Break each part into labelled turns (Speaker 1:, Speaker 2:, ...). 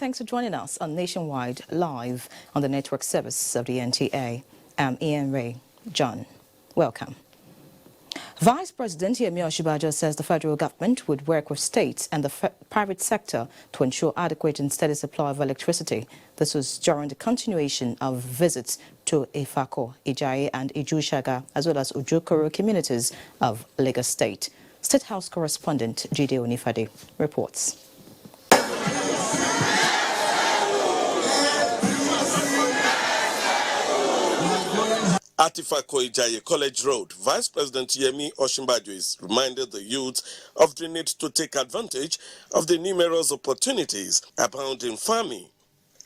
Speaker 1: Thanks for joining us on Nationwide Live on the network service of the NTA. I'm Ian Ray John. Welcome. Vice President Osinbajo says the federal government would work with states and the private sector to ensure adequate and steady supply of electricity. This was during the continuation of visits to Ifako, Ijayi and Ijusaga, as well as Ojukoro communities of Lagos State. State House correspondent Jide Onifade reports.
Speaker 2: At Ifako Ijayi College Road, Vice President Osinbajo reminded the youth of the need to take advantage of the numerous opportunities abound in farming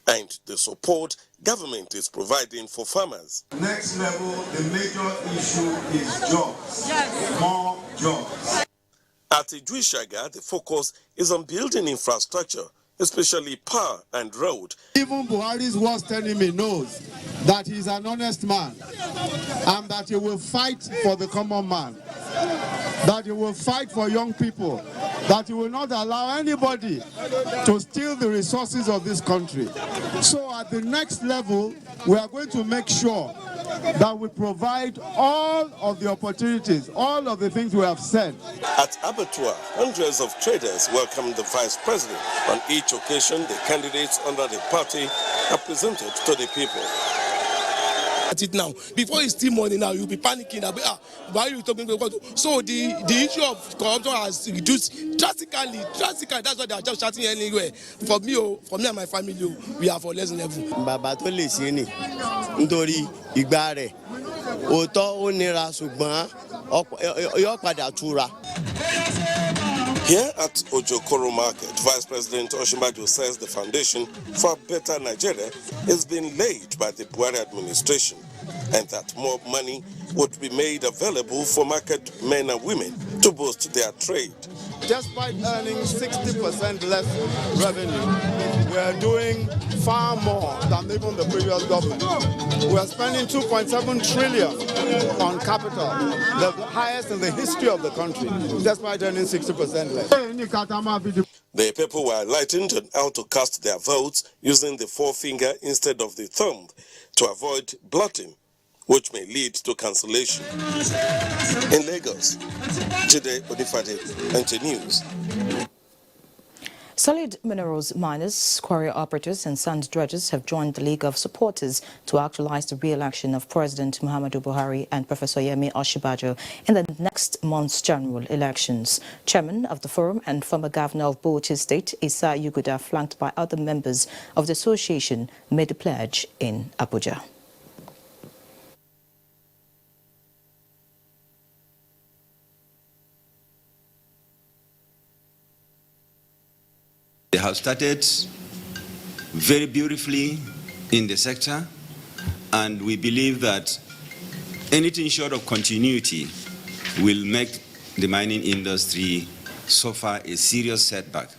Speaker 2: and the support government is providing for farmers.
Speaker 3: Next level, the major issue is jobs. Yes. More jobs.
Speaker 2: At Ijusaga, the focus is on building infrastructure, especially power and road.
Speaker 4: Even Buhari's worst enemy knows that he's an honest man and that he will fight for the common man, that he will fight for young people, that he will not allow anybody to steal the resources of this country. So at the next level, we are going to make sure that we provide all of the opportunities, all of the things we have said.
Speaker 2: At Abuja, hundreds of traders welcomed the vice president. On each occasion, the candidates under the party are presented to the people.
Speaker 5: At it now, before it's still morning now, you'll be panicking. Why are you talking about? So the issue of corruption has reduced drastically. That's why they are just shouting anywhere. For me and my family, we are for less level.
Speaker 6: Bàbá tó lè ṣe ni nítorí ìgbà rẹ̀ òótọ́ ó nira ṣùgbọ́n yóò padà túra.
Speaker 2: Here at Ojukoro Market, Vice President Osinbajo says the foundation for a better Nigeria is being laid by the Buhari administration and that more money would be made available for market men and women to boost their trade.
Speaker 4: Despite earning 60% less revenue, we are doing far more than even the previous government. We are spending 2.7 trillion on capital, the highest in the history of the country, despite earning 60% less.
Speaker 2: The people were enlightened on how to cast their votes using the forefinger instead of the thumb to avoid blotting, which may lead to cancellation. In Lagos, Jide Onifade, NT News.
Speaker 1: Solid minerals miners, quarry operators and sand dredgers have joined the League of Supporters to actualize the re-election of President Muhammadu Buhari and Professor Yemi Osinbajo in the next month's general elections. Chairman of the forum and former governor of Bauchi State, Issa Yuguda, flanked by other members of the association, made the pledge in Abuja.
Speaker 7: They have started very beautifully in the sector, and we believe that anything short of continuity will make the mining industry suffer a serious setback.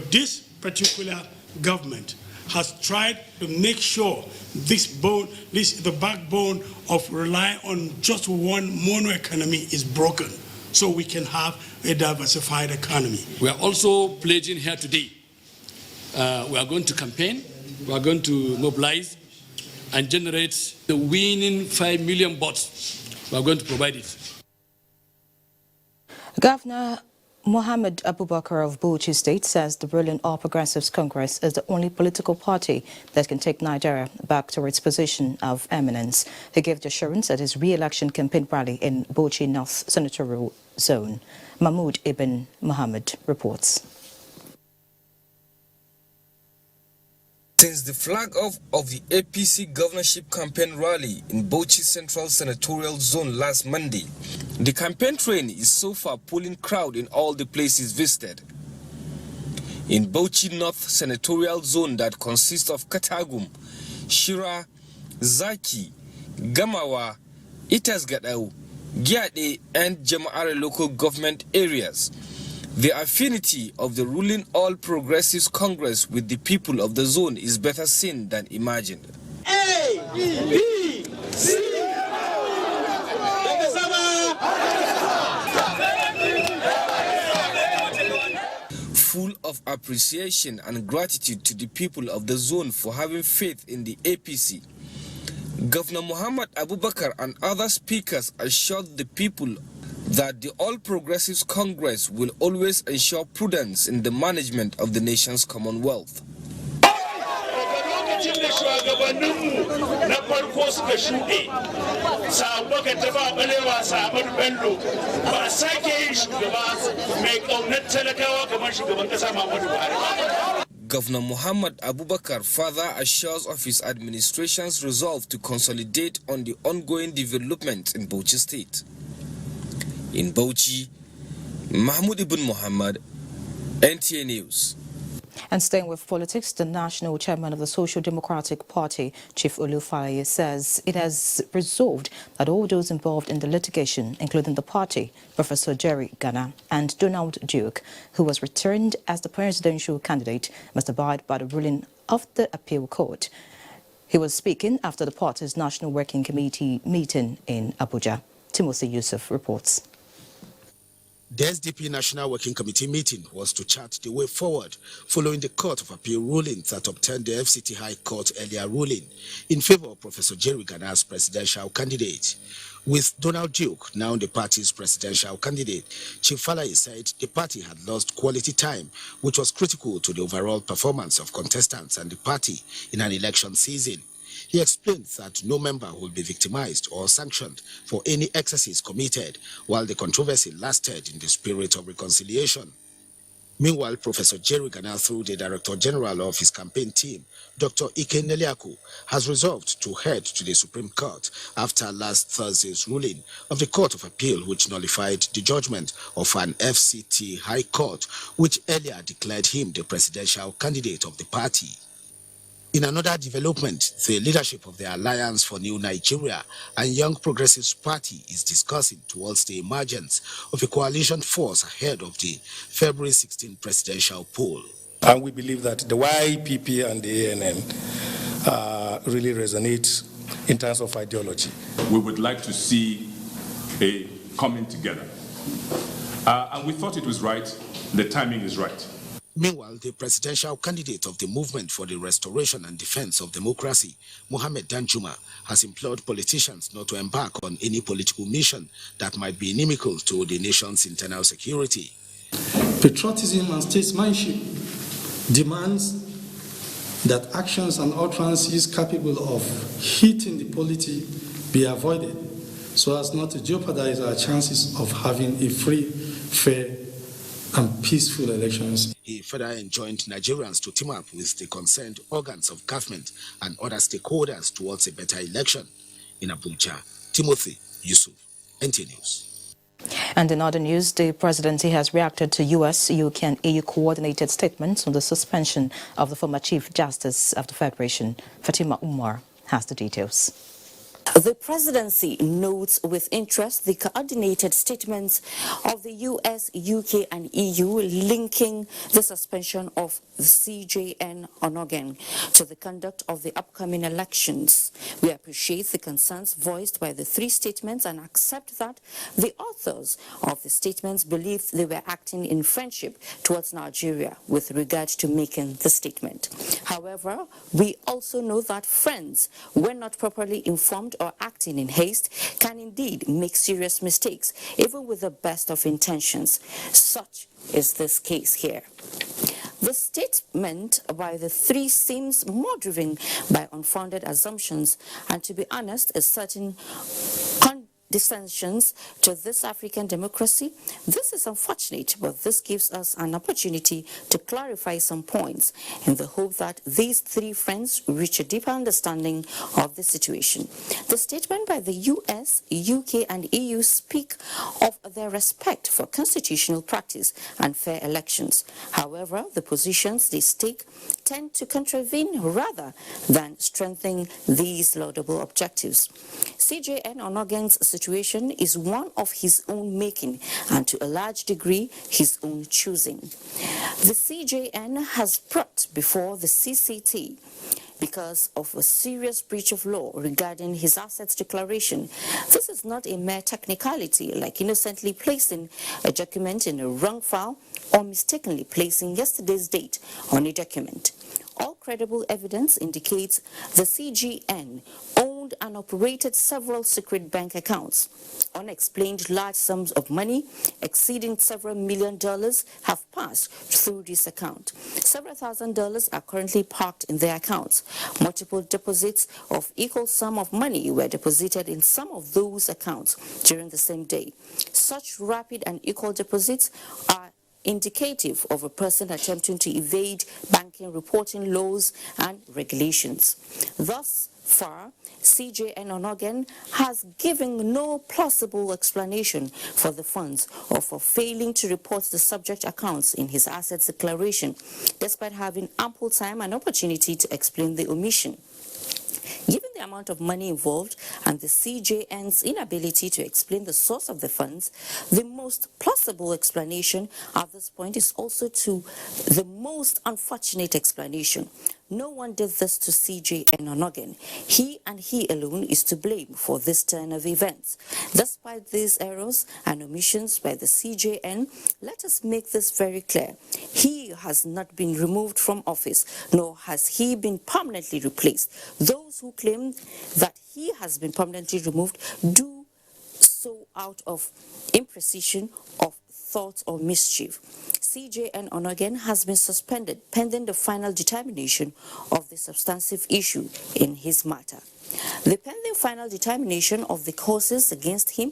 Speaker 8: This particular government has tried to make sure the backbone of relying on just one mono economy is broken, so we can have a diversified economy.
Speaker 9: We are also pledging here today. We are going to campaign, we are going to mobilize and generate the winning 5 million votes. We are going to provide it.
Speaker 1: Governor Mohammed Abubakar of Bauchi State says the ruling All Progressives Congress is the only political party that can take Nigeria back to its position of eminence. He gave the assurance at his re-election campaign rally in Bauchi North Senatorial Zone. Mahmoud Ibn Mohammed reports.
Speaker 10: Since the flag off of the APC governorship campaign rally in Bauchi Central Senatorial Zone last Monday, the campaign train is so far pulling crowd in all the places visited. In Bauchi North Senatorial Zone that consists of Katagum, Shira, Zaki, Gamawa, Itasgadau, Giade and Jama'are local government areas, the affinity of the ruling All Progressives Congress with the people of the zone is better seen than imagined. A, B, C, full of of appreciation and gratitude to the people of the zone for having faith in the APC. Governor Muhammad Abubakar and other speakers assured the people that the All Progressives Congress will always ensure prudence in the management of the nation's commonwealth. Governor Muhammad Abubakar further assures of his administration's resolve to consolidate on the ongoing development in Bauchi State. In Bauchi, Mahmoud Ibn Muhammad, NTA News.
Speaker 1: And staying with politics, the national chairman of the Social Democratic Party, Chief Olufaye, says it has resolved that all those involved in the litigation, including the party, Professor Jerry Ghana and Donald Duke, who was returned as the presidential candidate, must abide by the ruling of the appeal court. He was speaking after the party's National Working Committee meeting in Abuja. Timothy Yusuf reports.
Speaker 11: The SDP National Working Committee meeting was to chart the way forward following the Court of Appeal ruling that obtained the FCT High Court earlier ruling in favor of Professor Jerry Ghana as presidential candidate. With Donald Duke now the party's presidential candidate, Chief Falaye said the party had lost quality time, which was critical to the overall performance of contestants and the party in an election season. He explained that no member will be victimized or sanctioned for any excesses committed, while the controversy lasted in the spirit of reconciliation. Meanwhile, Professor Jerry Ghana, through the Director General of his campaign team, Dr. Ike Neliaku, has resolved to head to the Supreme Court after last Thursday's ruling of the Court of Appeal, which nullified the judgment of an FCT High Court, which earlier declared him the presidential candidate of the party. In another development, the leadership of the Alliance for New Nigeria and Young Progressives Party is discussing towards the emergence of a coalition force ahead of the February 16 presidential poll.
Speaker 5: And we believe that the YPP and the ANN really resonate in terms of ideology.
Speaker 12: We would like to see a coming together. And we thought it was right, the timing is right.
Speaker 11: Meanwhile, the presidential candidate of the Movement for the Restoration and Defense of Democracy, Mohammed Danjuma, has implored politicians not to embark on any political mission that might be inimical to the nation's internal security.
Speaker 13: Patriotism and statesmanship demands that actions and utterances capable of hitting the polity be avoided so as not to jeopardize our chances of having a free, fair, and peaceful elections.
Speaker 11: He further enjoined Nigerians to team up with the concerned organs of government and other stakeholders towards a better election. In Abuja, Timothy Yusuf, NTA News.
Speaker 1: And in other news, the presidency has reacted to US, UK and EU coordinated statements on the suspension of the former Chief Justice of the Federation. Fatima Umar has the details.
Speaker 14: The presidency notes with interest the coordinated statements of the US, UK and EU linking the suspension of the CJN Onogen to the conduct of the upcoming elections. We appreciate the concerns voiced by the three statements and accept that the authors of the statements believed they were acting in friendship towards Nigeria with regard to making the statement. However, we also know that friends, when not properly informed or acting in haste, can indeed make serious mistakes, even with the best of intentions. Such is this case here. The statement by the three seems more driven by unfounded assumptions and, to be honest, a certain condescensions to this African democracy. This is unfortunate, but this gives us an opportunity to clarify some points in the hope that these three friends reach a deeper understanding of the situation. The statement by the US, UK and EU speak of their respect for constitutional practice and fair elections. However, the positions they take tend to contravene rather than strengthen these laudable objectives. CJN Onogen's situation is one of his own making and to a large degree his own choosing. The CJN has brought before the CCT because of a serious breach of law regarding his assets declaration. This is not a mere technicality like innocently placing a document in a wrong file or mistakenly placing yesterday's date on a document. All credible evidence indicates the CGN owned and operated several secret bank accounts. Unexplained large sums of money exceeding several $1 million have passed through this account. Several $1,000s are currently parked in their accounts. Multiple deposits of equal sum of money were deposited in some of those accounts during the same day. Such rapid and equal deposits are indicative of a person attempting to evade banking reporting laws and regulations. Thus far, CJN Onogen has given no plausible explanation for the funds or for failing to report the subject accounts in his assets declaration, despite having ample time and opportunity to explain the omission. Given the amount of money involved and the CJN's inability to explain the source of the funds, the most plausible explanation at this point is also to the most unfortunate explanation. No one did this to CJN Onogen. He and he alone is to blame for this turn of events. Despite these errors and omissions by the CJN, let us make this very clear. He has not been removed from office, nor has he been permanently replaced. Those who claim that he has been permanently removed do so out of imprecision of thought or mischief. CJN Onogen has been suspended pending the final determination of the substantive issue in his matter. The pending final determination of the causes against him,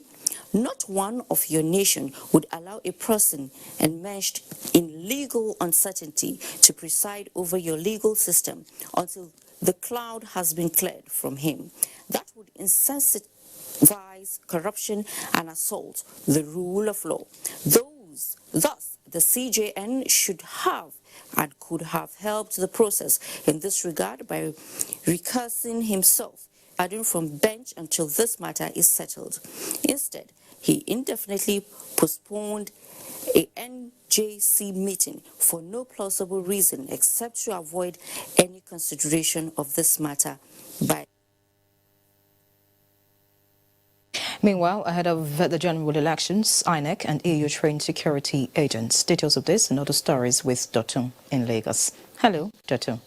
Speaker 14: not one of your nation would allow a person enmeshed in legal uncertainty to preside over your legal system until the cloud has been cleared from him. That would incentivize corruption and assault the rule of law. Thus, the CJN should have and could have helped the process in this regard by recursing himself, adding from bench until this matter is settled. Instead, he indefinitely postponed a NJC meeting for no plausible reason except to avoid any consideration of this matter by.
Speaker 1: Meanwhile, ahead of the general elections, INEC and EU trained security agents. Details of this and other stories with Dotun in Lagos. Hello, Dotun.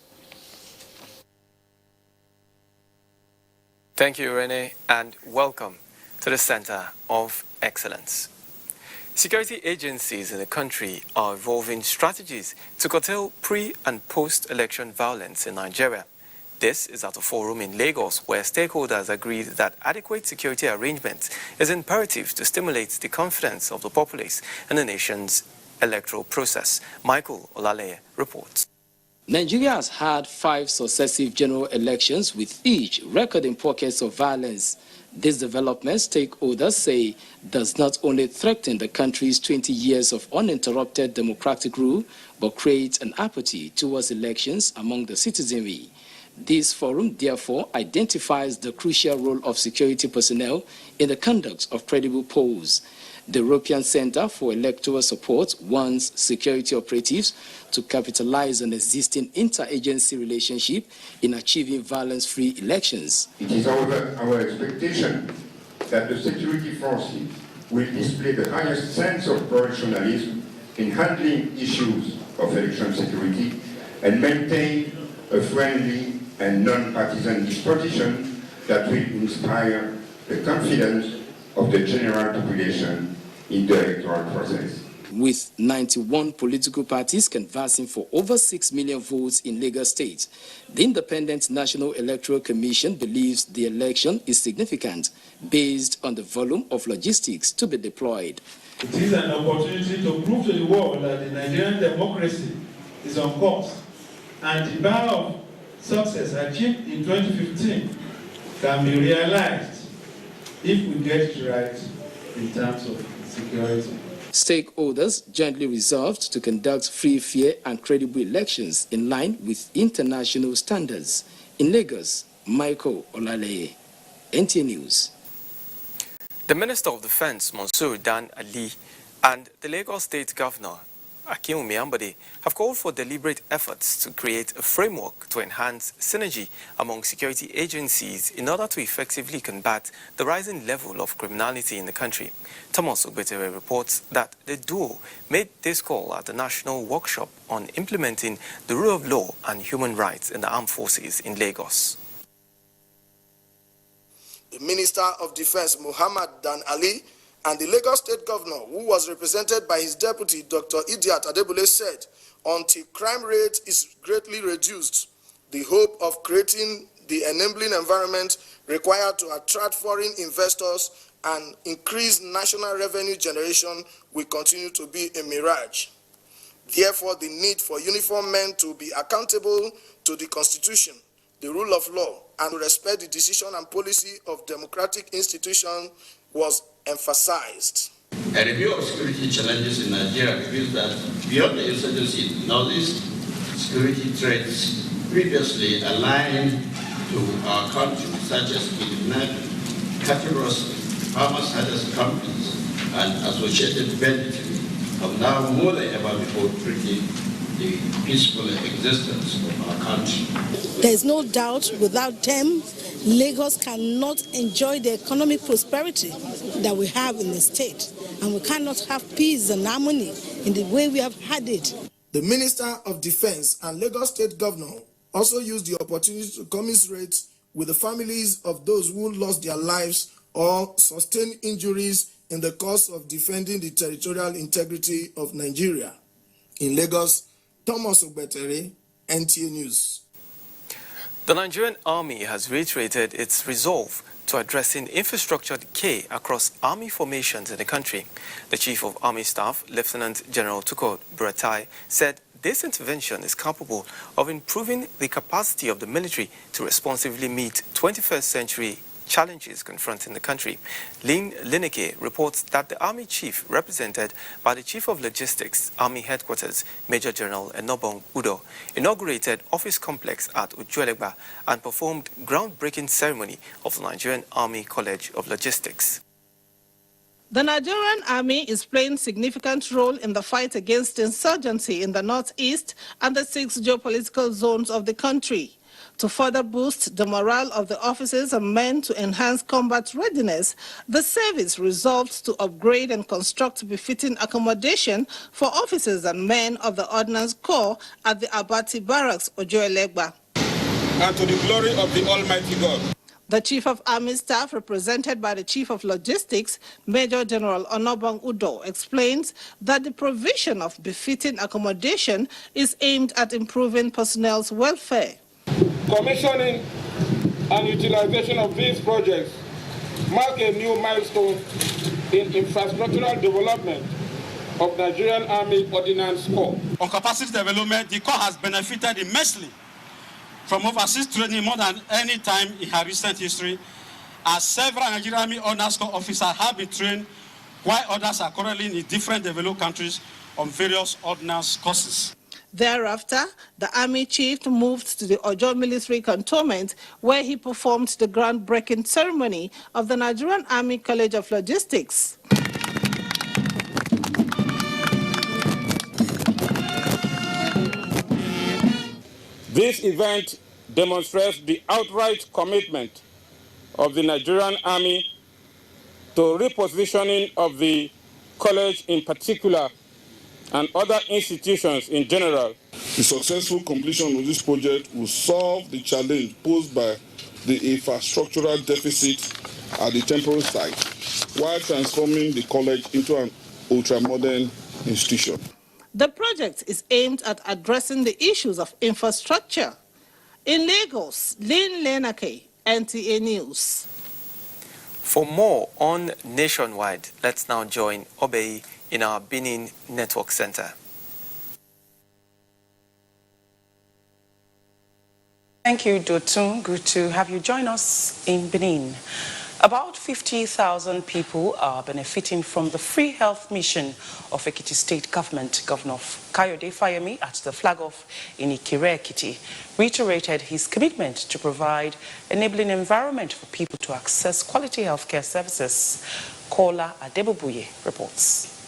Speaker 15: Thank you, Rene, and welcome to the Center of Excellence. Security agencies in the country are evolving strategies to curtail pre- and post-election violence in Nigeria. This is at a forum in Lagos where stakeholders agreed that adequate security arrangements is imperative to stimulate the confidence of the populace in the nation's electoral process. Michael Olaleye reports.
Speaker 16: Nigeria has had 5 successive general elections with each recording pockets of violence. These developments, stakeholders say, does not only threaten the country's 20 years of uninterrupted democratic rule, but creates an apathy towards elections among the citizenry. This forum, therefore, identifies the crucial role of security personnel in the conduct of credible polls. The European Center for Electoral Support wants security operatives to capitalize on existing interagency relationship in achieving violence-free elections.
Speaker 17: It is our expectation that the security forces will display the highest sense of professionalism in handling issues of election security and maintain a friendly and non-partisan disposition that will inspire the confidence of the general population in the electoral process.
Speaker 16: With 91 political parties canvassing for over 6 million votes in Lagos State, the Independent National Electoral Commission believes the election is significant based on the volume of logistics to be deployed.
Speaker 18: It is an opportunity to prove to the world that the Nigerian democracy is on course, and the bar of success achieved in 2015 can be realized if we get it right in terms of security.
Speaker 16: Stakeholders jointly resolved to conduct free, fair, and credible elections in line with international standards. In Lagos, Michael Olaleye, NTA News.
Speaker 15: The Minister of Defense, Monsieur Dan Ali, and the Lagos State Governor, Akim Miambade, have called for deliberate efforts to create a framework to enhance synergy among security agencies in order to effectively combat the rising level of criminality in the country. Thomas Ogbetere reports that the duo made this call at the National Workshop on implementing the rule of law and human rights in the armed forces in Lagos.
Speaker 19: The Minister of Defense, Muhammad Dan Ali, and the Lagos State Governor, who was represented by his deputy, Dr. Idiat Adebule, said, until crime rate is greatly reduced, the hope of creating the enabling environment required to attract foreign investors and increase national revenue generation will continue to be a mirage. Therefore, the need for uniformed men to be accountable to the Constitution, the rule of law, and to respect the decision and policy of democratic institutions was emphasized.
Speaker 20: A review of security challenges in Nigeria reveals that beyond the insurgency in Northeast, security threats previously aligned to our country, such as kidnapping, cattle rustling, farmers' herders companies, and associated banditry, have now more than ever before threatening the peaceful existence of our country.
Speaker 21: There is no doubt without them, Lagos cannot enjoy the economic prosperity that we have in the state, and we cannot have peace and harmony in the way we have had it.
Speaker 19: The Minister of Defense and Lagos State Governor also used the opportunity to commiserate with the families of those who lost their lives or sustained injuries in the course of defending the territorial integrity of Nigeria. In Lagos, Thomas Ogbetere, NTA News.
Speaker 15: The Nigerian Army has reiterated its resolve to addressing infrastructure decay across army formations in the country. The Chief of Army Staff, Lieutenant General Tukur Buratai, said this intervention is capable of improving the capacity of the military to responsively meet 21st century challenges confronting the country. Lynn Lineke reports that the Army Chief, represented by the Chief of Logistics, Army Headquarters, Major General Enobong Udo, inaugurated Office Complex at Ojuelegba and performed groundbreaking ceremony of the Nigerian Army College of Logistics.
Speaker 22: The Nigerian Army is playing a significant role in the fight against insurgency in the northeast and the 6 geopolitical zones of the country. To further boost the morale of the officers and men to enhance combat readiness, the service resolved to upgrade and construct befitting accommodation for officers and men of the Ordnance Corps at the Abati Barracks, Ojuelegba.
Speaker 23: And to the glory of the Almighty God.
Speaker 22: The Chief of Army Staff, represented by the Chief of Logistics, Major General Enobong Udo, explains that the provision of befitting accommodation is aimed at improving personnel's welfare.
Speaker 23: Commissioning and utilization of these projects mark a new milestone in infrastructural development of Nigerian Army Ordnance Corps.
Speaker 24: On capacity development, the Corps has benefited immensely from overseas training more than any time in her recent history, as several Nigerian Army Ordnance Corps officers have been trained, while others are currently in different developed countries on various ordnance courses.
Speaker 22: Thereafter, the Army Chief moved to the Ojo Military Cantonment, where he performed the groundbreaking ceremony of the Nigerian Army College of Logistics.
Speaker 23: This event demonstrates the outright commitment of the Nigerian Army to repositioning of the college in particular and other institutions in general.
Speaker 25: The successful completion of this project will solve the challenge posed by the infrastructural deficit at the temporary site, while transforming the college into an ultra-modern institution.
Speaker 22: The project is aimed at addressing the issues of infrastructure. In Lagos, Lynn Lenake, NTA News.
Speaker 15: For more on Nationwide, let's now join Obey in our Benin Network Center.
Speaker 26: Thank you, Dotun. Good to have you join us in Benin. About 50,000 people are benefiting from the free health mission of Ekiti State Government. Governor Kayode Fayemi, at the flag off in Ikire, Ekiti, reiterated his commitment to provide enabling environment for people to access quality healthcare services. Kola Adebubuye reports.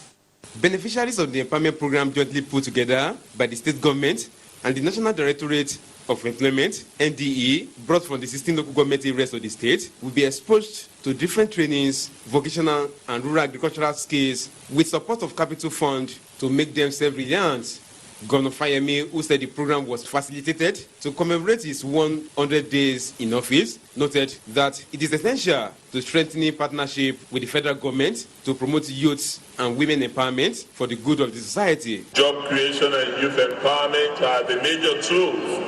Speaker 2: Beneficiaries of the empowerment program jointly put together by the state government and the National Directorate of Employment, NDE, brought from the 16 local government areas of the state, will be exposed to different trainings, vocational and rural agricultural skills with support of capital fund to make them self-reliant. Governor Fayemi, who said the program was facilitated to commemorate his 100 days in office, noted that it is essential to strengthening partnership with the federal government to promote youth and women empowerment for the good of the society.
Speaker 3: Job creation and youth empowerment are the major tools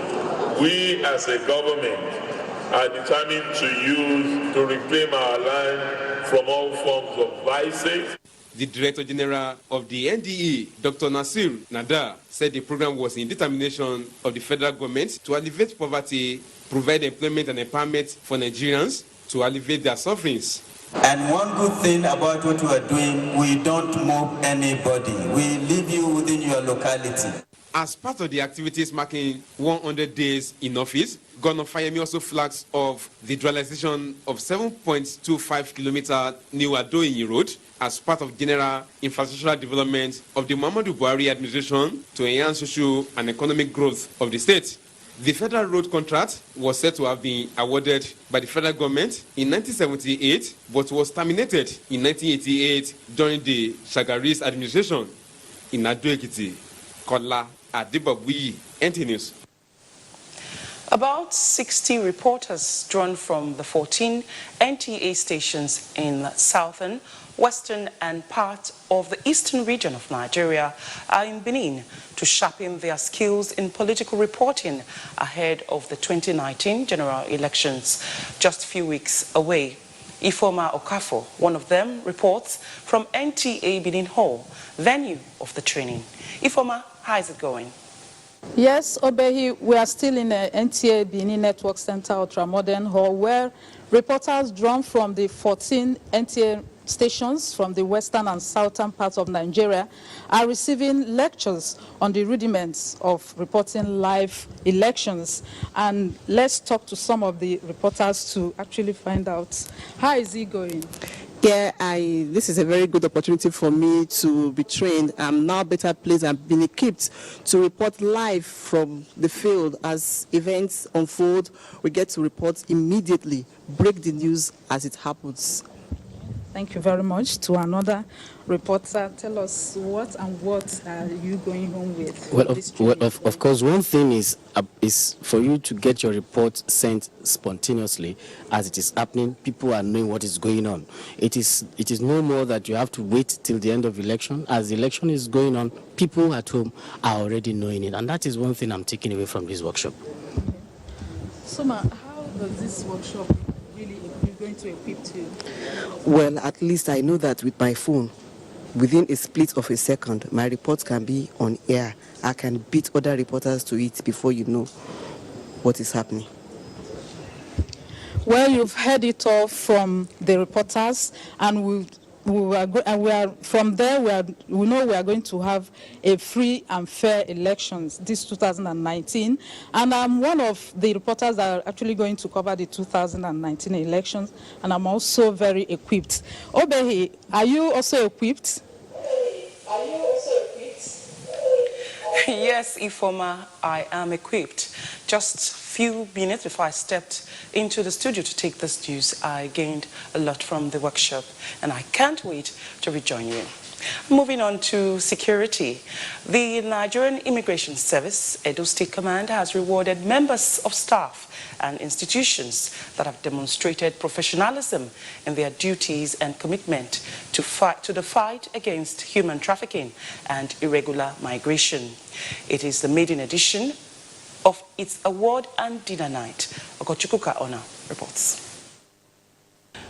Speaker 3: we as a government are determined to use to reclaim our land from all forms of vices.
Speaker 2: The Director General of the NDE, Dr. Nasir Nadar, said the program was in determination of the federal government to alleviate poverty, provide employment and empowerment for Nigerians to alleviate their sufferings.
Speaker 4: And one good thing about what we are doing, we don't move anybody. We leave you within your locality.
Speaker 2: As part of the activities marking 100 days in office, Governor Fayemi also flags off the realization of 7.25 kilometer new Ado-Iyin road as part of general infrastructural development of the Muhammadu Buhari administration to enhance social and economic growth of the state. The federal road contract was said to have been awarded by the federal government in 1978, but was terminated in 1988 during the Shagari's administration. In Ado-Ekiti, Kola Adibabuyi, NT News.
Speaker 26: About 60 reporters drawn from the 14 NTA stations in the southern, western and part of the eastern region of Nigeria are in Benin to sharpen their skills in political reporting ahead of the 2019 general elections, just a few weeks away. Ifoma Okafo, one of them, reports from NTA Benin Hall, venue of the training. Ifoma, how is it going?
Speaker 6: Yes, Obehi, we are still in the NTA Benin Network Center Ultramodern Hall, where reporters drawn from the 14 NTA stations from the western and southern parts of Nigeria are receiving lectures on the rudiments of reporting live elections. And let's talk to some of the reporters to actually find out how is it going.
Speaker 7: Yeah, this is a very good opportunity for me to be trained. I'm now better placed and been equipped to report live from the field as events unfold. We get to report immediately, break the news as it happens.
Speaker 6: Thank you very much. To another reporter, tell us what are you going home with?
Speaker 8: Well, of course, one thing is for you to get your report sent spontaneously as it is happening. People are knowing what is going on. It is no more that you have to wait till the end of election. As the election is going on, people at home are already knowing it, and that is one thing I'm taking away from this workshop.
Speaker 6: Soma, how does this workshop really going to equip you?
Speaker 7: Well, at least I know that with my phone, within a split of a second, my report can be on air. I can beat other reporters to it before you know what is happening.
Speaker 6: Well, you've heard it all from the reporters, and we know we are going to have a free and fair elections this 2019, and I'm one of the reporters that are actually going to cover the 2019 elections, and I'm also very equipped. Obehi, are you also equipped?
Speaker 26: Yes, Ifoma, I am equipped. Just few minutes before I stepped into the studio to take this news, I gained a lot from the workshop, and I can't wait to rejoin you. Moving on to security. The Nigerian Immigration Service, Edo State Command, has rewarded members of staff and institutions that have demonstrated professionalism in their duties and commitment to the fight against human trafficking and irregular migration. It is the maiden edition of its award and dinner night. Okochukwuka Ona reports.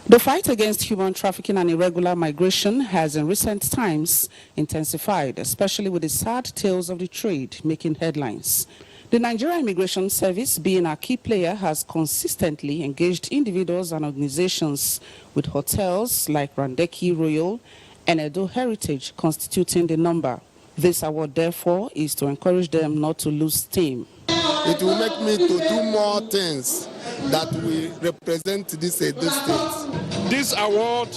Speaker 27: The fight against human trafficking and irregular migration has in recent times intensified, especially with the sad tales of the trade making headlines. The Nigerian Immigration Service, being a key player, has consistently engaged individuals and organizations, with hotels like Randeki Royal and Edo Heritage constituting the number. This award, therefore, is to encourage them not to lose steam.
Speaker 28: It will make me to do more things that will represent this Edo State.
Speaker 25: This award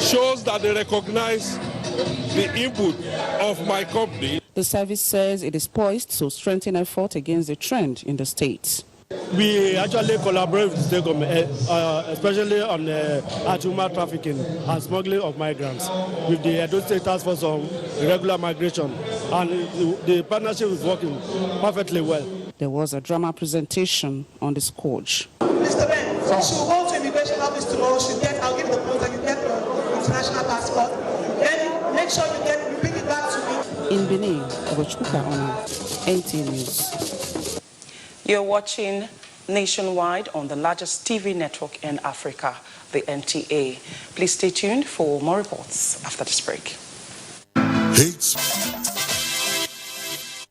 Speaker 25: shows that they recognize the input of my company.
Speaker 27: The service says it is poised to strengthen effort against the trend in the state.
Speaker 1: We actually collaborate with the state government, especially on anti-human trafficking and smuggling of migrants, with the Edo State Task Force on Irregular Migration, and the partnership is working perfectly well.
Speaker 27: There was a drama presentation on the scourge.
Speaker 5: Mr. Ben, you should go to immigration office tomorrow. I'll give you the post and you get your international passport. Then make sure you bring it back to me.
Speaker 27: In Benin, Ogochuka Ona, NT News.
Speaker 26: You're watching Nationwide on the largest TV network in Africa, the NTA. Please stay tuned for more reports after this break.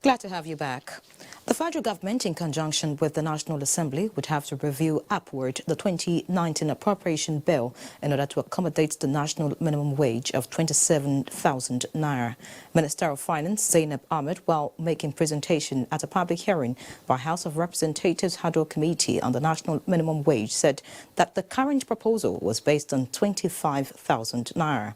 Speaker 9: Glad to have you back. The federal government, in conjunction with the National Assembly, would have to review upward the 2019 appropriation bill in order to accommodate the national minimum wage of 27,000 naira. Minister of Finance Zainab Ahmed, while making presentation at a public hearing by House of Representatives Hadro Committee on the national minimum wage, said that the current proposal was based on 25,000 naira.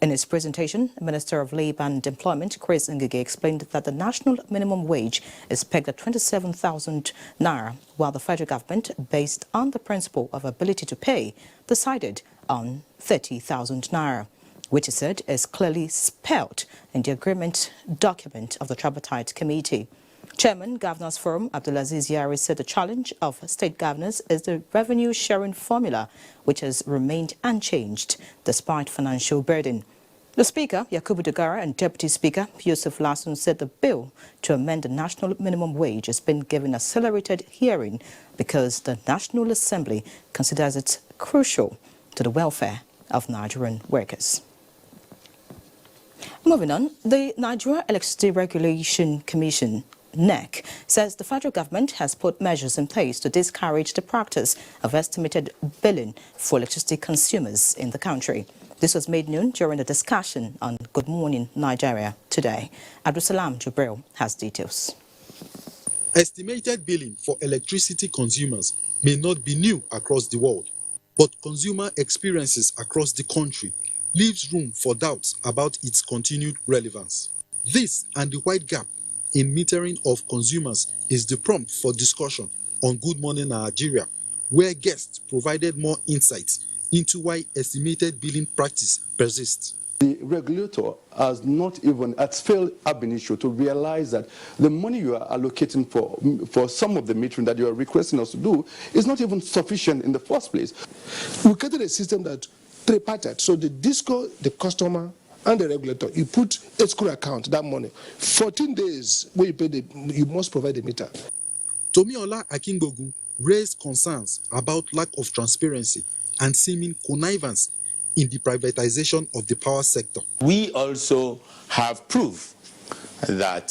Speaker 9: In his presentation, Minister of Labour and Employment Chris Ngige explained that the national minimum wage is pegged at 27,000 naira, while the federal government, based on the principle of ability to pay, decided on 30,000 naira, which he said is clearly spelled in the agreement document of the tripartite committee. Chairman, Governors Forum Abdulaziz Yari said the challenge of state governors is the revenue sharing formula, which has remained unchanged despite financial burden. The Speaker, Yakubu Dogara, and Deputy Speaker, Yusuf Lasson, said the bill to amend the national minimum wage has been given accelerated hearing because the National Assembly considers it crucial to the welfare of Nigerian workers. Moving on, the Nigeria Electricity Regulation Commission NEC says the federal government has put measures in place to discourage the practice of estimated billing for electricity consumers in the country. This was made known during a discussion on Good Morning Nigeria today. Abdulsalam Jubril has details.
Speaker 10: Estimated billing for electricity consumers may not be new across the world, but consumer experiences across the country leaves room for doubts about its continued relevance. This and the wide gap in metering of consumers is the prompt for discussion on Good Morning Nigeria, where guests provided more insights into why estimated billing practice persists.
Speaker 11: The regulator has failed ab initio to realize that the money you are allocating for some of the metering that you are requesting us to do is not even sufficient in the first place.
Speaker 12: We created a system that tripartite, so the disco, the customer, and the regulator, you put a escrow account, that money. 14 days where you pay you must provide the meter.
Speaker 10: Tomiola Akinbogu raised concerns about lack of transparency and seeming connivance in the privatization of the power sector.
Speaker 13: We also have proof that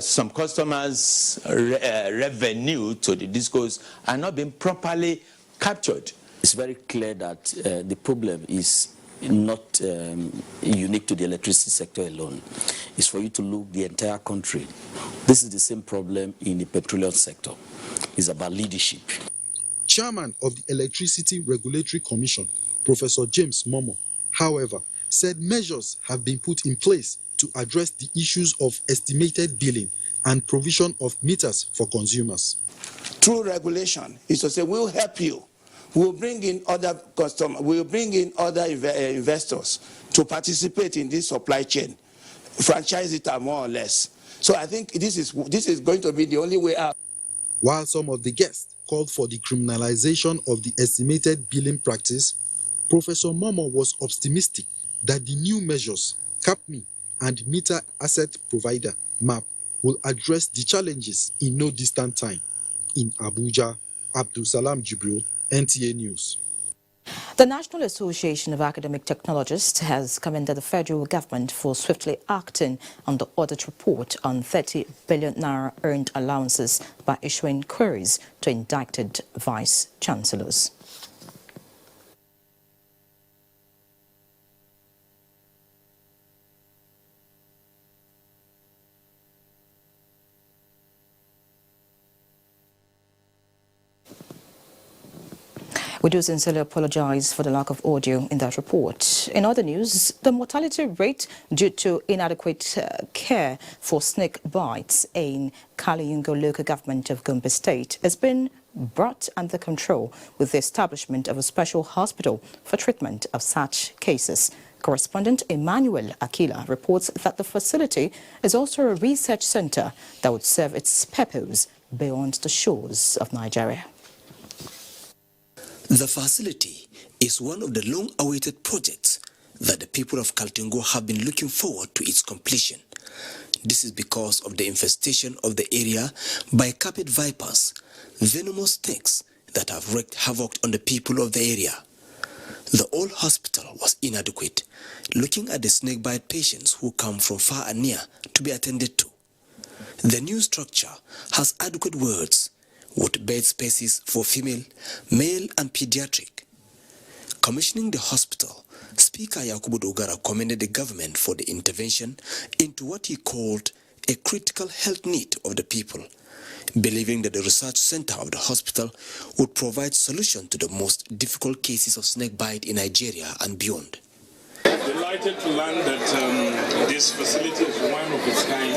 Speaker 13: some customers' revenue to the discos are not being properly captured.
Speaker 8: It's very clear that the problem is not unique to the electricity sector alone. It's for you to look the entire country. This is the same problem in the petroleum sector. It's about leadership.
Speaker 10: Chairman of the Electricity Regulatory Commission, Professor James Momo, however, said measures have been put in place to address the issues of estimated billing and provision of meters for consumers.
Speaker 12: Through regulation is to say we'll help you. We'll bring in other customers, we'll bring in other investors to participate in this supply chain, franchise it more or less. So I think this is going to be the only way out.
Speaker 10: While some of the guests called for the criminalization of the estimated billing practice, Professor Momo was optimistic that the new measures, CAPME and Meter Asset Provider, MAP, will address the challenges in no distant time. In Abuja, Abdulsalam Jibril, NTA News.
Speaker 9: The National Association of Academic Technologists has commended the federal government for swiftly acting on the audit report on 30 billion naira earned allowances by issuing queries to indicted vice chancellors. We do sincerely apologize for the lack of audio in that report. In other news, the mortality rate due to inadequate care for snake bites in Kaliyungo local government of Gombe State has been brought under control with the establishment of a special hospital for treatment of such cases. Correspondent Emmanuel Akila reports that the facility is also a research center that would serve its purpose beyond the shores of Nigeria.
Speaker 14: The facility is one of the long-awaited projects that the people of Kaltungo have been looking forward to its completion. This is because of the infestation of the area by carpet vipers, venomous snakes that have wreaked havoc on the people of the area. The old hospital was inadequate, looking at the snakebite patients who come from far and near to be attended to. The new structure has adequate wards with bed spaces for female, male and pediatric. Commissioning the hospital, Speaker Yakubu Dogara commended the government for the intervention into what he called a critical health need of the people, believing that the research center of the hospital would provide solution to the most difficult cases of snake bite in Nigeria and beyond.
Speaker 23: Delighted to learn that this facility is one of its kind,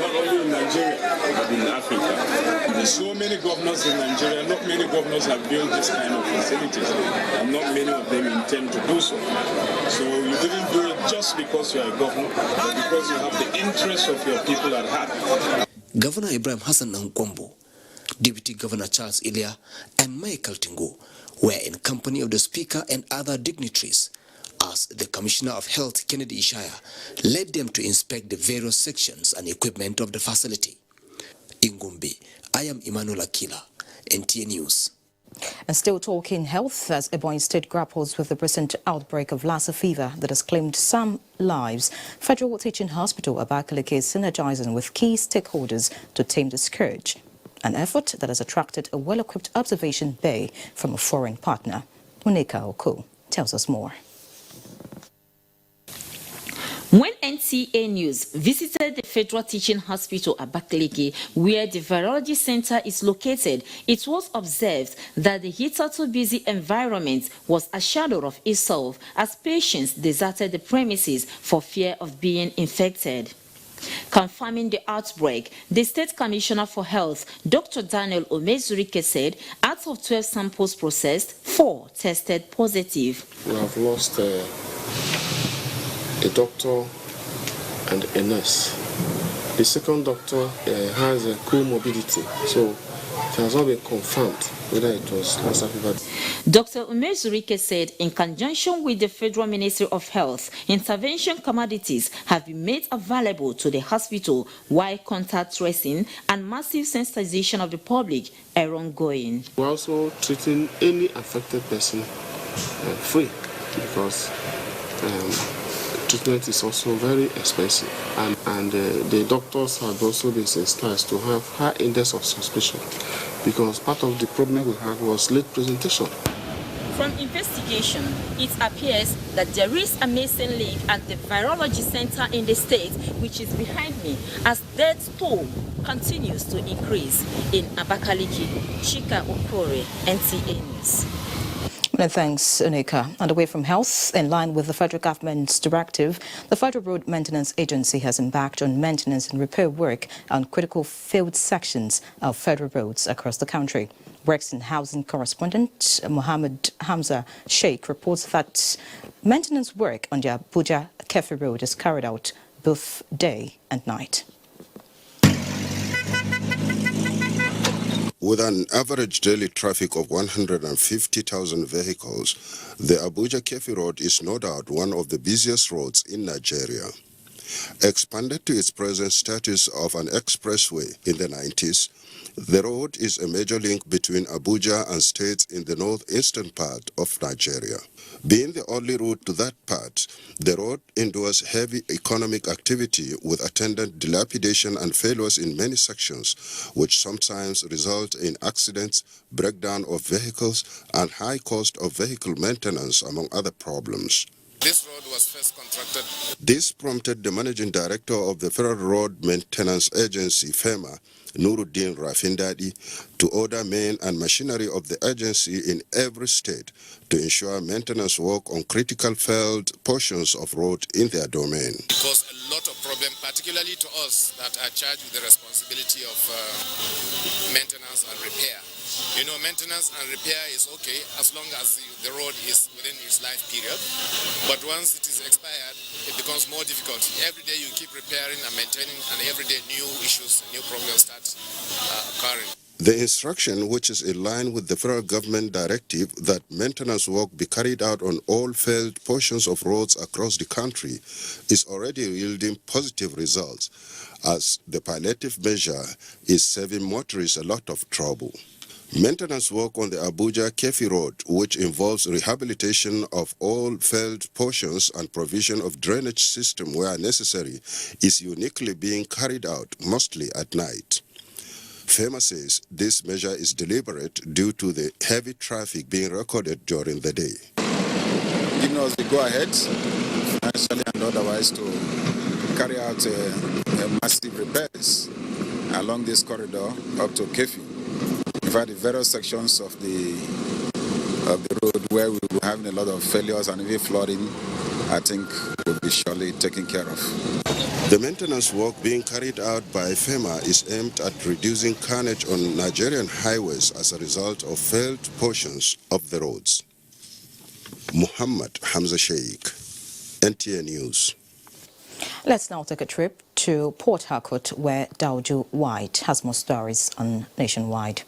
Speaker 23: not only in Nigeria, but in Africa. There's so many governors in Nigeria, not many governors have built this kind of facilities, and not many of them intend to do so. So you didn't do it just because you're a governor, but because you have the interests of your people at heart.
Speaker 14: Governor Ibrahim Hassan Nkwambo, Deputy Governor Charles Ilia, and Michael Tingo were in company of the Speaker and other dignitaries as the Commissioner of Health, Kennedy Ishaya, led them to inspect the various sections and equipment of the facility. In Gombe, I am Emmanuel Akila, NTA News.
Speaker 9: And still talking health, as Ebonyi State grapples with the recent outbreak of Lassa fever that has claimed some lives, Federal Teaching Hospital Abakaliki is synergizing with key stakeholders to tame the scourge, an effort that has attracted a well-equipped observation bay from a foreign partner. Monica Oko tells us more.
Speaker 16: When NTA News visited the Federal Teaching Hospital at Abakaliki, where the virology center is located, it was observed that the hitherto busy environment was a shadow of itself as patients deserted the premises for fear of being infected. Confirming the outbreak, the State Commissioner for Health, Dr. Daniel Omezurike, said out of 12 samples processed, 4 tested positive.
Speaker 25: We have lost a doctor and a nurse. The second doctor has a comorbidity, so it has not been confirmed whether it was Lassa fever.
Speaker 16: Dr. Omezurike said in conjunction with the Federal Ministry of Health, intervention commodities have been made available to the hospital while contact tracing and massive sensitization of the public are ongoing.
Speaker 25: We're also treating any affected person free because treatment is also very expensive, and the doctors have also been sensitized to have high index of suspicion because part of the problem we had was late presentation.
Speaker 16: From investigation, it appears that there is a missing link at the virology center in the state, which is behind me, as death toll continues to increase in Abakaliki. Chika Okore, NTA News.
Speaker 9: Many thanks, Unika. And away from health, in line with the federal government's directive, the Federal Road Maintenance Agency has embarked on maintenance and repair work on critical failed sections of federal roads across the country. Works and Housing correspondent Mohammed Hamza Sheikh reports that maintenance work on the Abuja Kefi Road is carried out both day and night.
Speaker 17: With an average daily traffic of 150,000 vehicles, the Abuja Kefi Road is no doubt one of the busiest roads in Nigeria. Expanded to its present status of an expressway in the 90s, the road is a major link between Abuja and states in the northeastern part of Nigeria. Being the only route to that part, the road endures heavy economic activity with attendant dilapidation and failures in many sections, which sometimes result in accidents, breakdown of vehicles, and high cost of vehicle maintenance, among other problems.
Speaker 3: This road was first contracted.
Speaker 17: This prompted the managing director of the Federal Road Maintenance Agency, FEMA, Nuruddin Rafindadi, to order men and machinery of the agency in every state to ensure maintenance work on critical failed portions of road in their domain.
Speaker 3: It caused a lot of problems, particularly to us that are charged with the responsibility of maintenance and repair. You know, maintenance and repair is okay as long as the road is within its life period. But once it is expired, it becomes more difficult. Every day you keep repairing and maintaining, and every day new issues, new problems start occurring.
Speaker 17: The instruction, which is in line with the federal government directive that maintenance work be carried out on all failed portions of roads across the country, is already yielding positive results, as the palliative measure is saving motorists a lot of trouble. Maintenance work on the Abuja-Kefi Road, which involves rehabilitation of all failed portions and provision of drainage system where necessary, is uniquely being carried out, mostly at night. FEMA says this measure is deliberate due to the heavy traffic being recorded during the day.
Speaker 3: Giving us the go-ahead, financially and otherwise, to carry out massive repairs along this corridor up to Kefi. In fact, the various sections of the road where we were having a lot of failures and even flooding, I think will be surely taken care of.
Speaker 17: The maintenance work being carried out by FEMA is aimed at reducing carnage on Nigerian highways as a result of failed portions of the roads. Muhammad Hamza Sheikh, NTA News.
Speaker 9: Let's now take a trip to Port Harcourt, where Dauju White has more stories on Nationwide.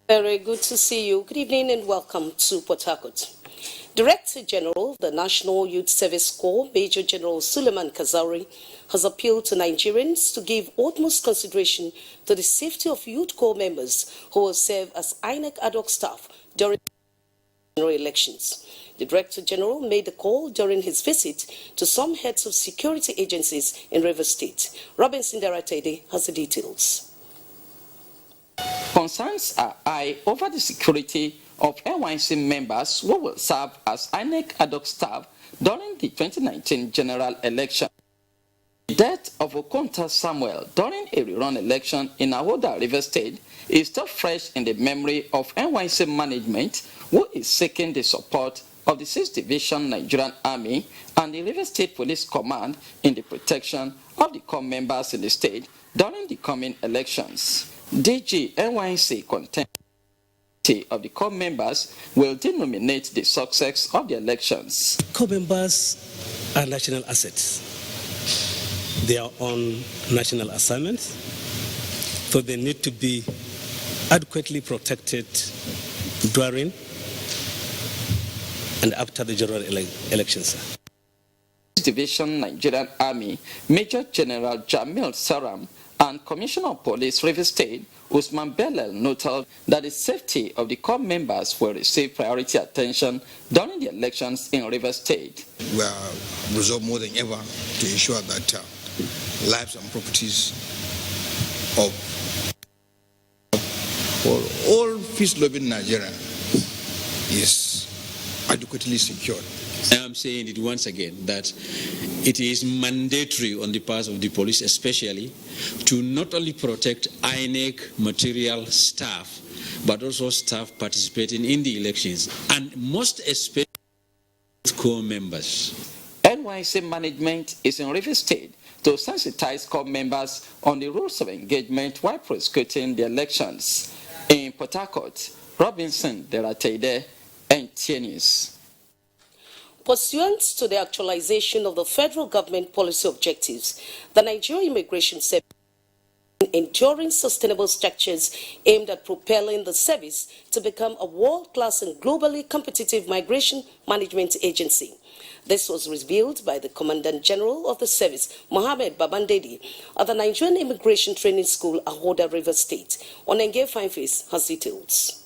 Speaker 15: Very good to see you. Good evening and welcome to Port Harcourt. Director General of the National Youth Service Corps, Major General Suleiman Kazauri, has appealed to Nigerians to give utmost consideration to the safety of youth corps members who will serve as INEC ad hoc staff during general elections. The Director General made the call during his visit to some heads of security agencies in Rivers State. Robinson Daratede has the details.
Speaker 18: Concerns are high over the security of NYSC members who will serve as INEC ad hoc staff during the 2019 general election. The death of Okonta Samuel during a rerun election in Ahoda, River State, is still fresh in the memory of NYSC management, who is seeking the support of the 6th Division Nigerian Army and the River State Police Command in the protection of the corps members in the state during the coming elections. DG NYSC contends of the corps members will denominate the success of the elections.
Speaker 19: Corps members are national assets. They are on national assignments, so they need to be adequately protected during and after the general elections.
Speaker 18: Division Nigerian Army Major General Jamil Saram and Commissioner of Police River State Usman Belal noted that the safety of the corps members will receive priority attention during the elections in River State.
Speaker 20: We are resolved more than ever to ensure that lives and properties of all peace-loving Nigerians is adequately secured.
Speaker 21: I'm saying it once again that it is mandatory on the part of the police especially to not only protect INEC material staff but also staff participating in the elections, and most especially corps members.
Speaker 18: NYSC management is in River State to sensitize corps members on the rules of engagement while prosecuting the elections. In Port Harcourt, Robinson Deratede, NTA News.
Speaker 15: Pursuant to the actualization of the federal government policy objectives, the Nigerian Immigration Service is enduring sustainable structures aimed at propelling the service to become a world-class and globally competitive migration management agency. This was revealed by the Commandant General of the service, Mohammed Babandedi, at the Nigerian Immigration Training School, Ahoda, River State. Onenge Fineface has details.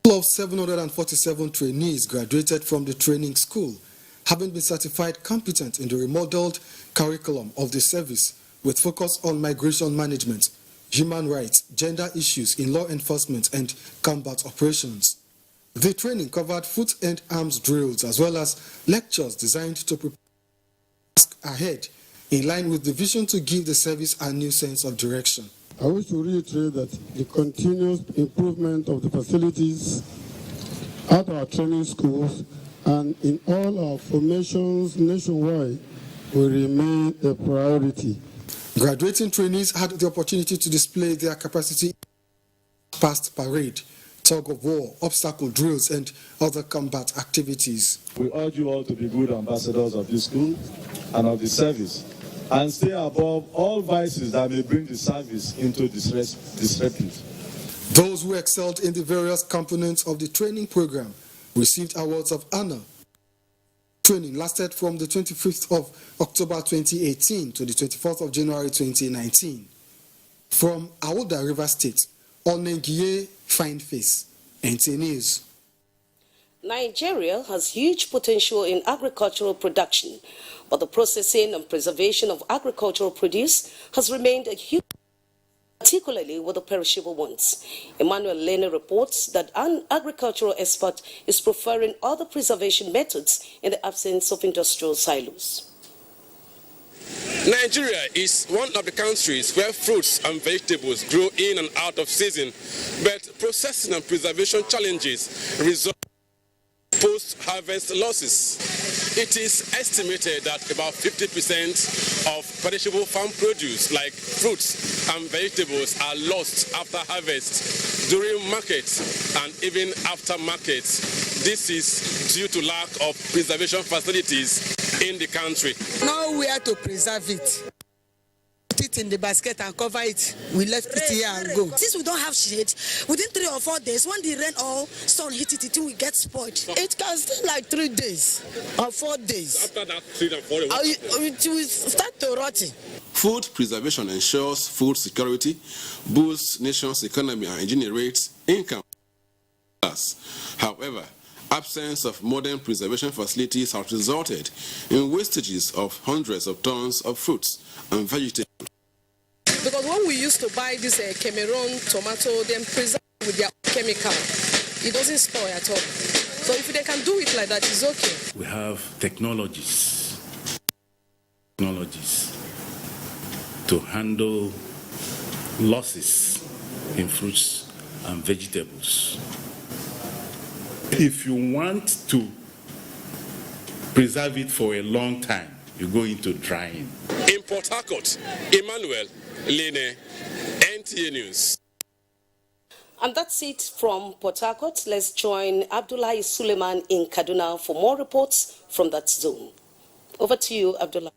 Speaker 22: Of 747 trainees graduated from the training school, having been certified competent in the remodeled curriculum of the service with focus on migration management, human rights, gender issues in law enforcement and combat operations. The training covered foot and arms drills as well as lectures designed to prepare ahead in line with the vision to give the service a new sense of direction.
Speaker 25: I wish to reiterate that the continuous improvement of the facilities at our training schools and in all our formations nationwide will remain a priority.
Speaker 22: Graduating trainees had the opportunity to display their capacity past parade, tug of war, obstacle drills, and other combat activities.
Speaker 1: We urge you all to be good ambassadors of this school and of the service, and stay above all vices that may bring the service into disrepute.
Speaker 22: Those who excelled in the various components of the training program received awards of honor. Training lasted from the 25th of October 2018 to the 24th of January 2019. From Abuja, River State, Onengiye Fine Face, NTA News.
Speaker 15: Nigeria has huge potential in agricultural production, but the processing and preservation of agricultural produce has remained a huge, particularly with the perishable ones. Emmanuel Lene reports that an agricultural expert is preferring other preservation methods in the absence of industrial silos.
Speaker 2: Nigeria is one of the countries where fruits and vegetables grow in and out of season, but processing and preservation challenges result in post-harvest losses. It is estimated that about 50% of perishable farm produce like fruits and vegetables are lost after harvest, during market and even after market. This is due to lack of preservation facilities in the country.
Speaker 4: Nowhere to preserve it. Put it in the basket and cover it. We left it here and go.
Speaker 5: Since we don't have shade, within 3 or 4 days, when the rain or sun hit it, it will get spoiled.
Speaker 4: It can stay like 3 days or 4 days.
Speaker 2: So after that 3 or 4 days,
Speaker 5: it will start to rot.
Speaker 2: Food preservation ensures food security, boosts nation's economy and generates income. However, absence of modern preservation facilities has resulted in wastages of hundreds of tons of fruits and vegetables.
Speaker 4: Because when we used to buy this Cameroon tomato, then preserve with their chemical, it doesn't spoil at all. So if they can do it like that, it's okay.
Speaker 6: We have technologies to handle losses in fruits and vegetables. If you want to preserve it for a long time, you go into drying.
Speaker 2: In Port Harcourt, Emmanuel Lene, NTA News.
Speaker 15: And that's it from Port Harcourt. Let's join Abdullahi Suleiman in Kaduna for more reports from that zone. Over to you, Abdullah.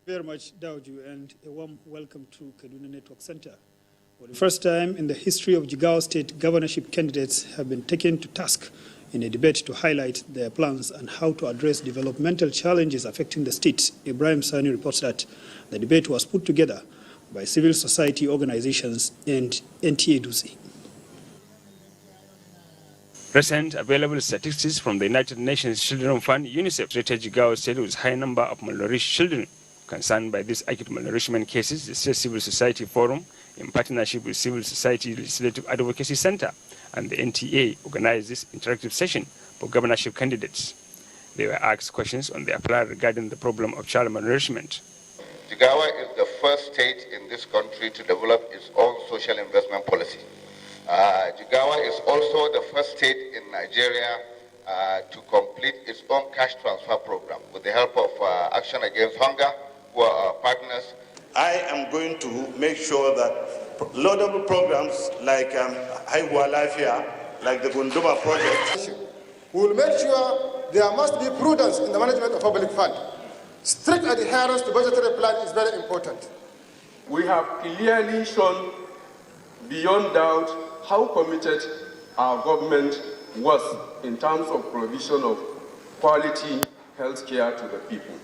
Speaker 7: Very much, Dauju, and a warm welcome to Kaduna Network Center. For the first time in the history of Jigawa State, governorship candidates have been taken to task in a debate to highlight their plans and how to address developmental challenges affecting the state. Ibrahim Sani reports that the debate was put together by civil society organizations and NTA Dusi.
Speaker 24: Recent available statistics from the United Nations Children's Fund, UNICEF, rated Jigawa State with high number of malnourished children. Concerned by these acute malnourishment cases, the State Civil Society Forum, in partnership with Civil Society Legislative Advocacy Center and the NTA, organized this interactive session for governorship candidates. They were asked questions on their plan regarding the problem of child malnourishment.
Speaker 28: Jigawa is the first state in this country to develop its own social investment policy. Jigawa is also the first state in Nigeria to complete its own cash transfer program with the help of Action Against Hunger, who are our partners.
Speaker 29: I am going to make sure that laudable programs like Haigua Life here, like the Gunduma project.
Speaker 30: We will make sure there must be prudence in the management of public fund. Strict adherence to budgetary plan is very important.
Speaker 31: We have clearly shown beyond doubt how committed our government was in terms of provision of quality health care to the people.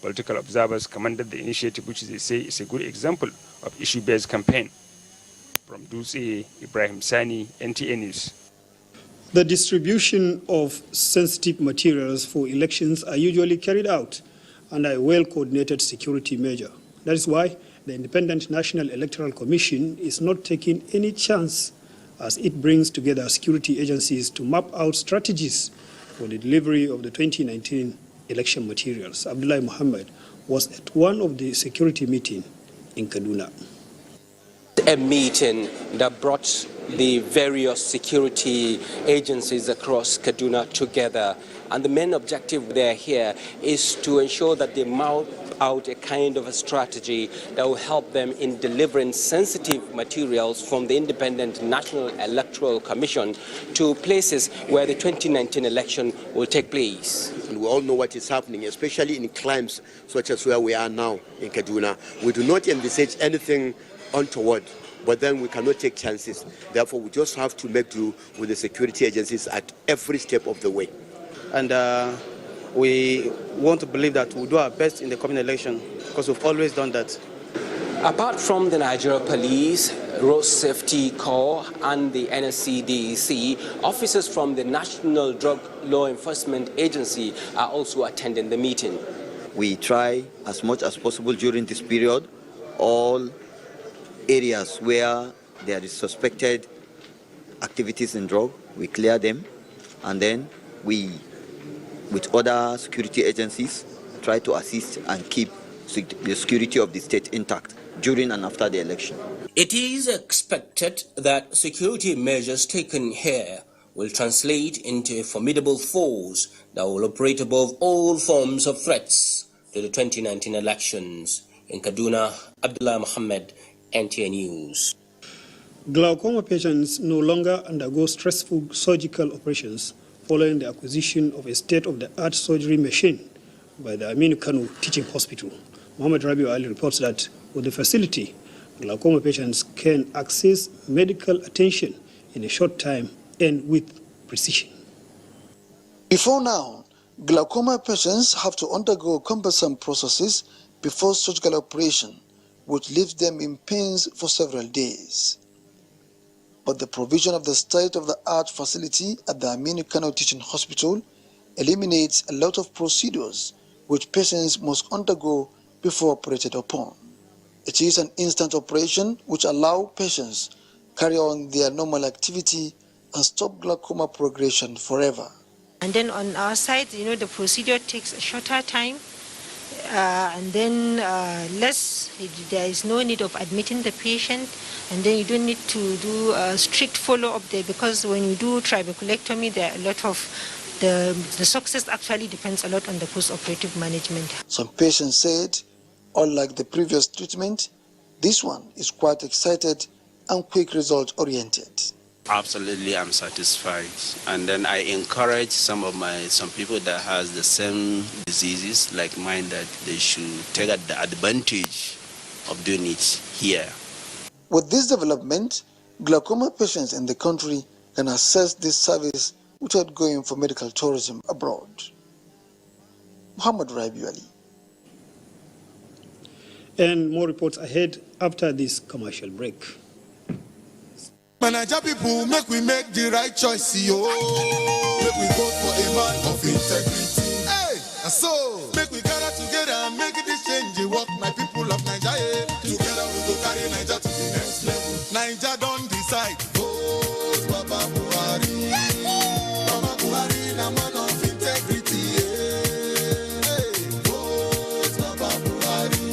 Speaker 24: Political observers commended the initiative, which they say is a good example of issue-based campaign. From Dulce, Ibrahim Sani, NTA News.
Speaker 7: The distribution of sensitive materials for elections are usually carried out under a well-coordinated security measure. That is why the Independent National Electoral Commission is not taking any chance as it brings together security agencies to map out strategies for the delivery of the 2019 election materials. Abdullahi Muhammad was at one of the security meetings in Kaduna.
Speaker 3: A meeting that brought the various security agencies across Kaduna together. And the main objective there here is to ensure that they map out a kind of a strategy that will help them in delivering sensitive materials from the Independent National Electoral Commission to places where the 2019 election will take place.
Speaker 8: And we all know what is happening, especially in climes such as where we are now in Kaduna. We do not envisage anything untoward, but then we cannot take chances. Therefore, we just have to make do with the security agencies at every step of the way.
Speaker 10: And we want to believe that we'll do our best in the coming election because we've always done that.
Speaker 3: Apart from the Nigeria Police, Road Safety Corps and the NYSC DEC, officers from the National Drug Law Enforcement Agency are also attending the meeting.
Speaker 11: We try as much as possible during this period, all areas where there is suspected activities in drug, we clear them, and then we, with other security agencies, try to assist and keep the security of the state intact during and after the election.
Speaker 3: It is expected that security measures taken here will translate into a formidable force that will operate above all forms of threats to the 2019 elections. In Kaduna, Abdullah Muhammad, NTA News.
Speaker 7: Glaucoma patients no longer undergo stressful surgical operations following the acquisition of a state-of-the-art surgery machine by the Aminu Kano Teaching Hospital. Mohammed Rabiu Ali reports that with the facility, glaucoma patients can access medical attention in a short time and with precision.
Speaker 22: Before now, glaucoma patients have to undergo cumbersome processes before surgical operation, which leaves them in pains for several days. But the provision of the state-of-the-art facility at the Aminu Kano Teaching Hospital eliminates a lot of procedures which patients must undergo before operated upon. It is an instant operation which allows patients carry on their normal activity and stop glaucoma progression forever.
Speaker 12: And then on our side, the procedure takes a shorter time. And then there is no need of admitting the patient, and then you don't need to do a strict follow-up there, because when you do trabeculectomy, there are a lot of the success actually depends a lot on the post-operative management.
Speaker 22: Some patients said, unlike the previous treatment, this one is quite excited and quick result oriented.
Speaker 13: Absolutely, I'm satisfied. And then I encourage some people that has the same diseases like mine that they should take the advantage of doing it here.
Speaker 22: With this development, glaucoma patients in the country can access this service without going for medical tourism abroad. Muhammad Rabiu Ali.
Speaker 7: And more reports ahead after this commercial break.
Speaker 14: Manager people, make we make the right choice, yo. Make we vote for a man of integrity. Hey, and so make we gather together and make this change. Work, my people of Nigeria. Together we go carry Nigeria to the next level. Nigeria don't decide. Vote Baba Buhari. Baba Buhari, the man of integrity. Hey, vote Baba Buhari.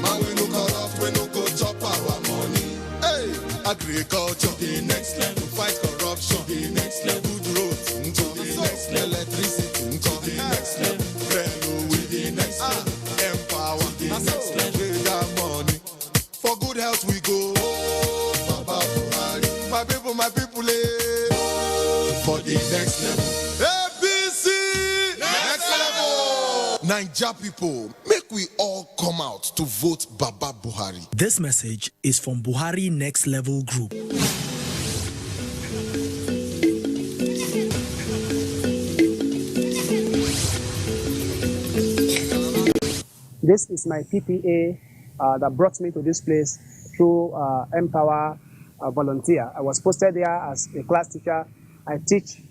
Speaker 14: Man, we no corrupt, we no go chop our money. Hey, agriculture, the next level. Fight corruption, the next level. Good roads, the next level. Electricity, the next level. Railway, with the next level. Empower, the next level. Greater money. For good health we go. Baba Buhari. My people, for the next level. ABC, next level. Naija people, make we all come out to vote Baba Buhari.
Speaker 16: This message is from Buhari Next Level Group.
Speaker 23: This is my PPA that brought me to this place through Empower Volunteer. I was posted there as a class teacher. I teach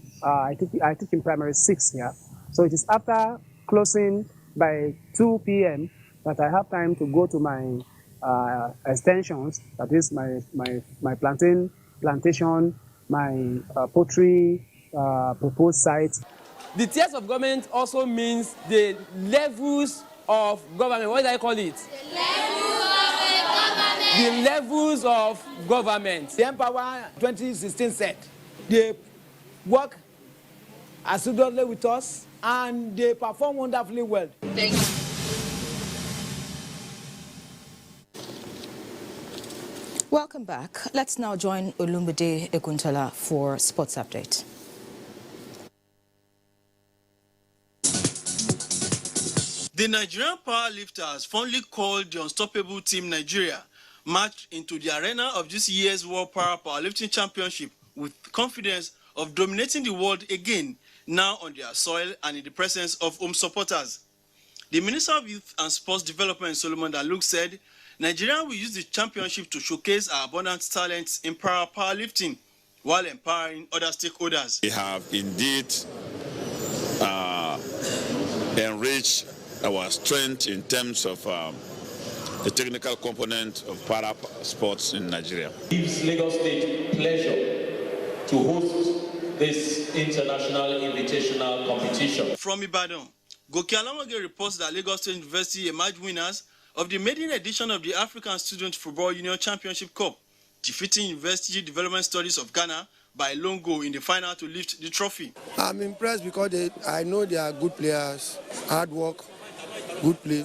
Speaker 23: in primary 6 here. So it is after closing by 2 p.m. that I have time to go to my extensions, that is my plantation, my poultry proposed site.
Speaker 1: The tiers of government also means the levels of government. What do I call it? The levels of government.
Speaker 5: The Empower 2016 said they work assiduously with us and they perform wonderfully well.
Speaker 15: Thank you.
Speaker 9: Welcome back. Let's now join Olumide Ekuntola for Sports Update.
Speaker 17: The Nigerian powerlifters, fondly called the Unstoppable Team Nigeria, marched into the arena of this year's World Powerlifting Championship with confidence of dominating the world again, now on their soil and in the presence of home supporters. The Minister of Youth and Sports Development, Solomon Daluk, said Nigeria will use the championship to showcase our abundant talents in powerlifting while empowering other stakeholders.
Speaker 18: We have indeed enriched our strength in terms of the technical component of para sports in Nigeria.
Speaker 19: It gives Lagos State pleasure to host this international invitational competition.
Speaker 17: From Ibadan, Goke Alamage reports that Lagos State University emerged winners of the maiden edition of the African Student Football Union Championship Cup, defeating University Development Studies of Ghana by a lone goal in the final to lift the trophy.
Speaker 20: I'm impressed because I know they are good players, hard work, good play,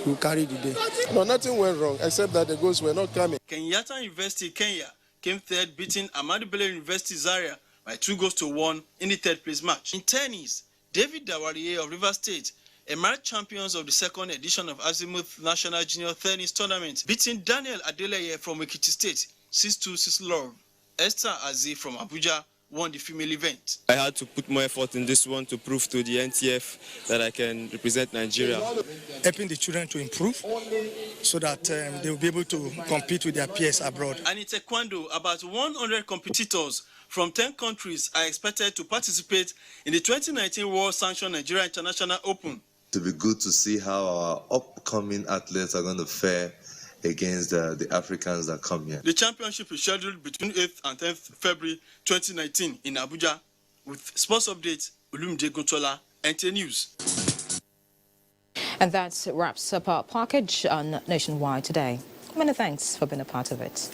Speaker 20: to carry the day.
Speaker 30: No, nothing went wrong except that the goals were not coming.
Speaker 17: Kenyatta University, Kenya, came third, beating Ahmadu Bello University, Zaria by 2-1 in the third place match. In tennis, David Dawariye of Rivers State emerged champions of the second edition of Azimuth National Junior Tennis Tournament, beating Daniel Adeleye from Ekiti State 6-2, 6-love. Esther Aziz from Abuja won the female event.
Speaker 21: I had to put more effort in this one to prove to the NTF that I can represent Nigeria.
Speaker 25: Helping the children to improve so that they will be able to compete with their peers abroad.
Speaker 17: And in taekwondo, about 100 competitors from 10 countries are expected to participate in the 2019 World Sanctioned Nigeria International Open.
Speaker 26: To be good to see how our upcoming athletes are going to fare against the Africans that come here.
Speaker 17: The championship is scheduled between 8th and 10th February 2019 in Abuja. With sports updates, Olumide Ekuntola, NTA News.
Speaker 9: And that wraps up our package on Nationwide today. Many thanks for being a part of it.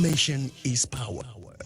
Speaker 16: Information is power.